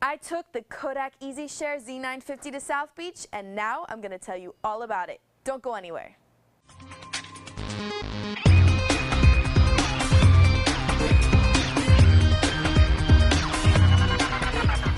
I took the Kodak EasyShare Z950 to South Beach, and now I'm going to tell you all about it. Don't go anywhere.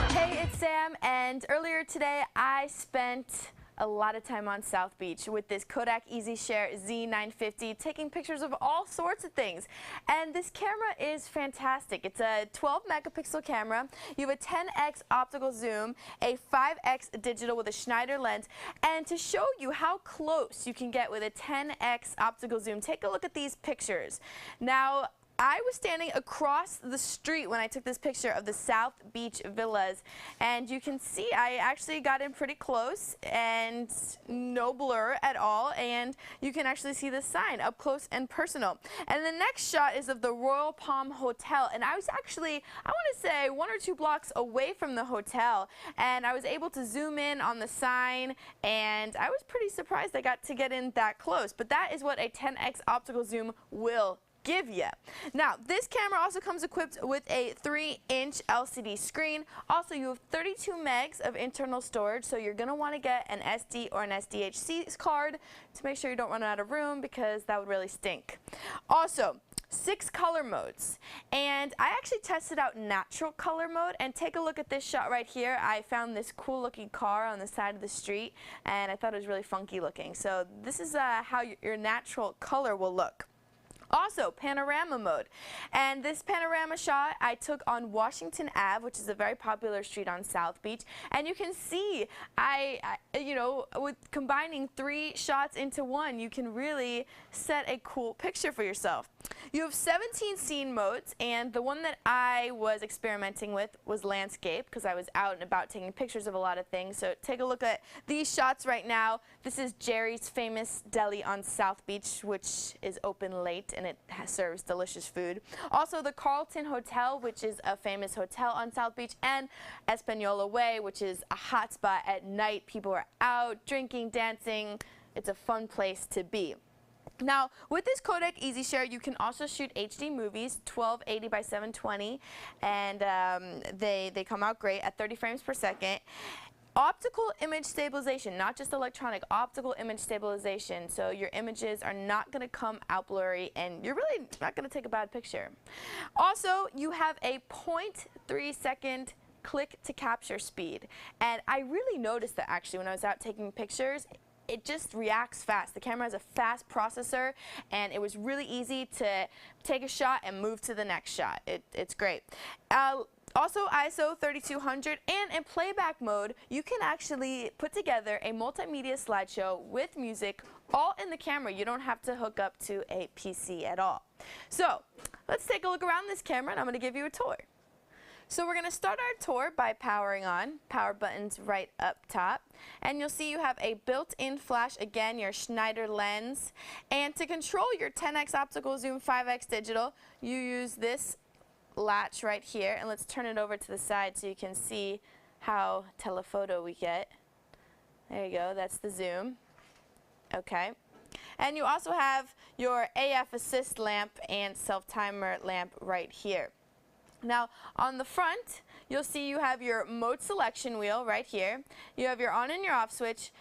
Hey, it's Sam, and earlier today I spent a lot of time on South Beach with this Kodak EasyShare Z950, taking pictures of all sorts of things. And this camera is fantastic. It's a 12 megapixel camera. You have a 10x optical zoom, a 5x digital with a Schneider lens. And to show you how close you can get with a 10x optical zoom, take a look at these pictures. Now, I was standing across the street when I took this picture of the South Beach villas, and you can see I actually got in pretty close and no blur at all, and you can actually see the sign up close and personal. And the next shot is of the Royal Palm Hotel, and I was actually, I want to say, 1 or 2 blocks away from the hotel, and I was able to zoom in on the sign, and I was pretty surprised I got to get in that close. But that is what a 10x optical zoom will give you. Now, this camera also comes equipped with a 3-inch LCD screen. Also, you have 32 megs of internal storage, so you're going to want to get an SD or an SDHC card to make sure you don't run out of room, because that would really stink. Also, 6 color modes, and I actually tested out natural color mode. And take a look at this shot right here. I found this cool looking car on the side of the street, and I thought it was really funky looking. So this is how your natural color will look. Also, panorama mode, and this panorama shot I took on Washington Ave, which is a very popular street on South Beach, and you can see with combining 3 shots into one, you can really set a cool picture for yourself. You have 17 scene modes, and the one that I was experimenting with was landscape, because I was out and about taking pictures of a lot of things. So take a look at these shots right now. This is Jerry's famous deli on South Beach, which is open late, and it serves delicious food. Also, the Carlton Hotel, which is a famous hotel on South Beach, and Espanola Way, which is a hot spot at night. People are out drinking, dancing. It's a fun place to be. Now, with this Kodak EasyShare, you can also shoot HD movies, 1280 by 720, and they come out great at 30 frames per second. Optical image stabilization, not just electronic, optical image stabilization, so your images are not going to come out blurry, and you're really not going to take a bad picture. Also, you have a 0.3 second click to capture speed, and I really noticed that actually when I was out taking pictures. It just reacts fast. The camera has a fast processor, and it was really easy to take a shot and move to the next shot. It's great. Also, ISO 3200, and in playback mode, you can actually put together a multimedia slideshow with music all in the camera. You don't have to hook up to a PC at all. So let's take a look around this camera, and I'm going to give you a tour. So we're going to start our tour by powering on. Power button's right up top. And you'll see you have a built-in flash, again, your Schneider lens. And to control your 10x optical zoom, 5x digital, you use this latch right here. And let's turn it over to the side so you can see how telephoto we get. There you go, that's the zoom. Okay. And you also have your AF assist lamp and self-timer lamp right here. Now, on the front, you'll see you have your mode selection wheel right here. You have your on and your off switch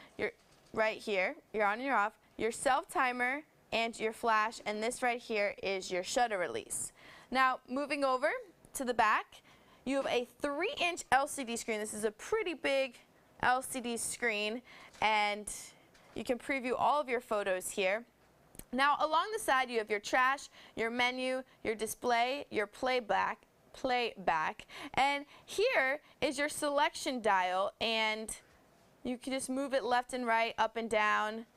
right here, your on and your off, your self-timer, and your flash, and this right here is your shutter release. Now, moving over to the back, you have a 3-inch LCD screen. This is a pretty big LCD screen, and you can preview all of your photos here. Now, along the side, you have your trash, your menu, your display, your playback, and here is your selection dial, and you can just move it left and right, up and down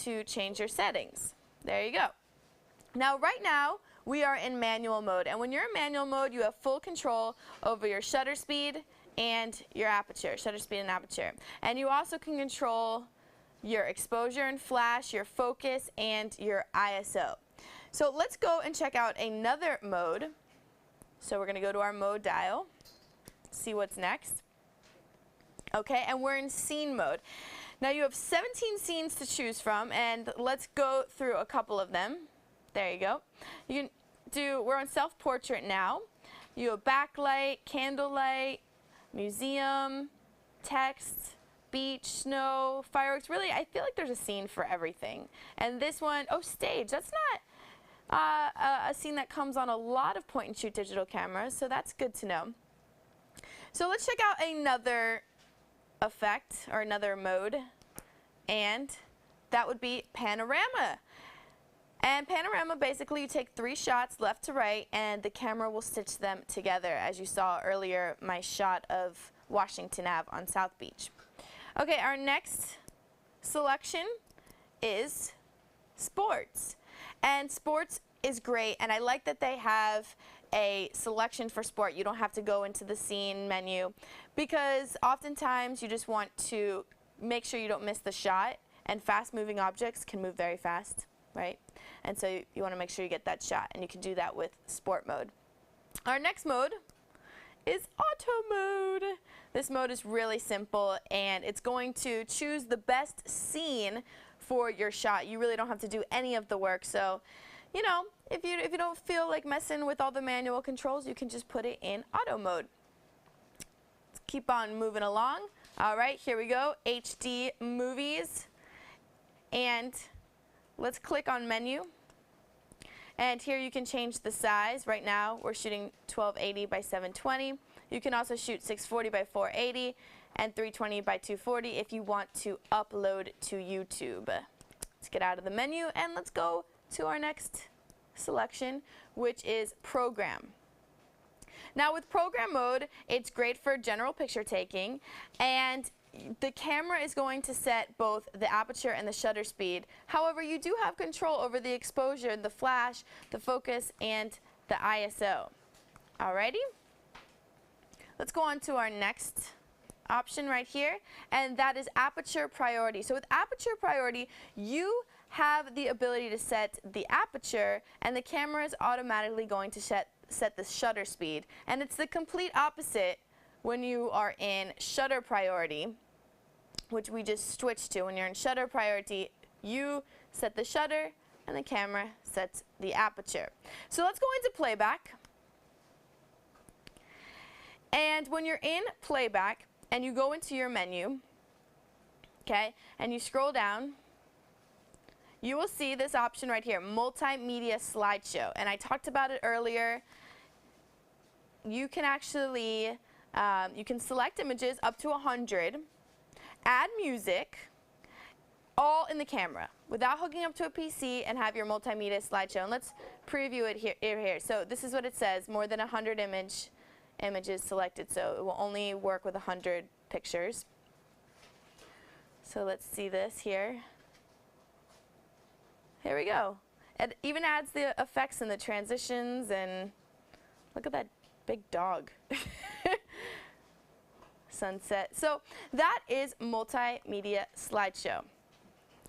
to change your settings. There you go. Now, right now, we are in manual mode, and when you're in manual mode, you have full control over your shutter speed and your aperture, and you also can control your exposure and flash, your focus, and your ISO. So let's go and check out another mode. So we're going to go to our mode dial, see what's next. Okay, and we're in scene mode. Now you have 17 scenes to choose from, and let's go through a couple of them. There you go. You can we're on self-portrait now. You have backlight, candlelight, museum, text, beach, snow, fireworks. Really, I feel like there's a scene for everything. And this one, oh, stage. That's not a scene that comes on a lot of point-and-shoot digital cameras, so that's good to know. So let's check out another effect, or another mode, and that would be panorama. And panorama, basically you take 3 shots left to right and the camera will stitch them together, as you saw earlier my shot of Washington Ave on South Beach. Okay, our next selection is sports. And sports is great, and I like that they have a selection for sport. You don't have to go into the scene menu, because oftentimes you just want to make sure you don't miss the shot, and fast moving objects can move very fast, right? And so you want to make sure you get that shot, and you can do that with sport mode. Our next mode is auto mode. This mode is really simple, and it's going to choose the best scene for your shot. You really don't have to do any of the work, so you know, if you don't feel like messing with all the manual controls, you can just put it in auto mode. Let's keep on moving along. All right, here we go, HD movies, and let's click on menu. And here you can change the size. Right now we're shooting 1280 by 720. You can also shoot 640 by 480 and 320 by 240 if you want to upload to YouTube. Let's get out of the menu and let's go to our next selection, which is program. Now with program mode, it's great for general picture taking, and the camera is going to set both the aperture and the shutter speed. However, you do have control over the exposure, the flash, the focus, and the ISO. Alrighty? Let's go on to our next option right here, and that is aperture priority. So with aperture priority, you have the ability to set the aperture, and the camera is automatically going to set the shutter speed. And it's the complete opposite when you are in shutter priority, which we just switched to. When you're in shutter priority, you set the shutter and the camera sets the aperture. So let's go into playback. And when you're in playback and you go into your menu, okay, and you scroll down, you will see this option right here, multimedia slideshow. And I talked about it earlier. You can actually you can select images up to 100, add music, all in the camera without hooking up to a PC, and have your multimedia slideshow. And let's preview it here. So this is what it says, more than 100 images selected, so it will only work with 100 pictures. So let's see this here. Here we go. It even adds the effects and the transitions, and look at that big dog. Sunset. So that is multimedia slideshow.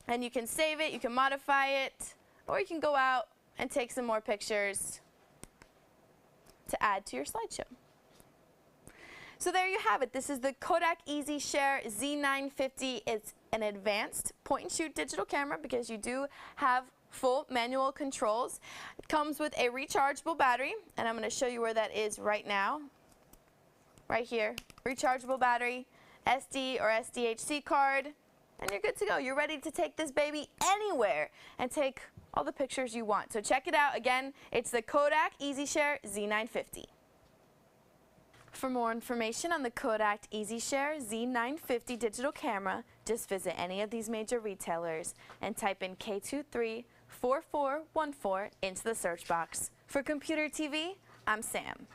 And you can save it, you can modify it, or you can go out and take some more pictures to add to your slideshow. So there you have it. This is the Kodak EasyShare Z950. It's an advanced point-and-shoot digital camera because you do have full manual controls. It comes with a rechargeable battery, and I'm going to show you where that is right now. Right here, rechargeable battery, SD or SDHC card, and you're good to go. You're ready to take this baby anywhere and take all the pictures you want. So check it out. Again, it's the Kodak EasyShare Z950. For more information on the Kodak EasyShare Z950 digital camera, just visit any of these major retailers and type in K234414 into the search box. For Computer TV, I'm Sam.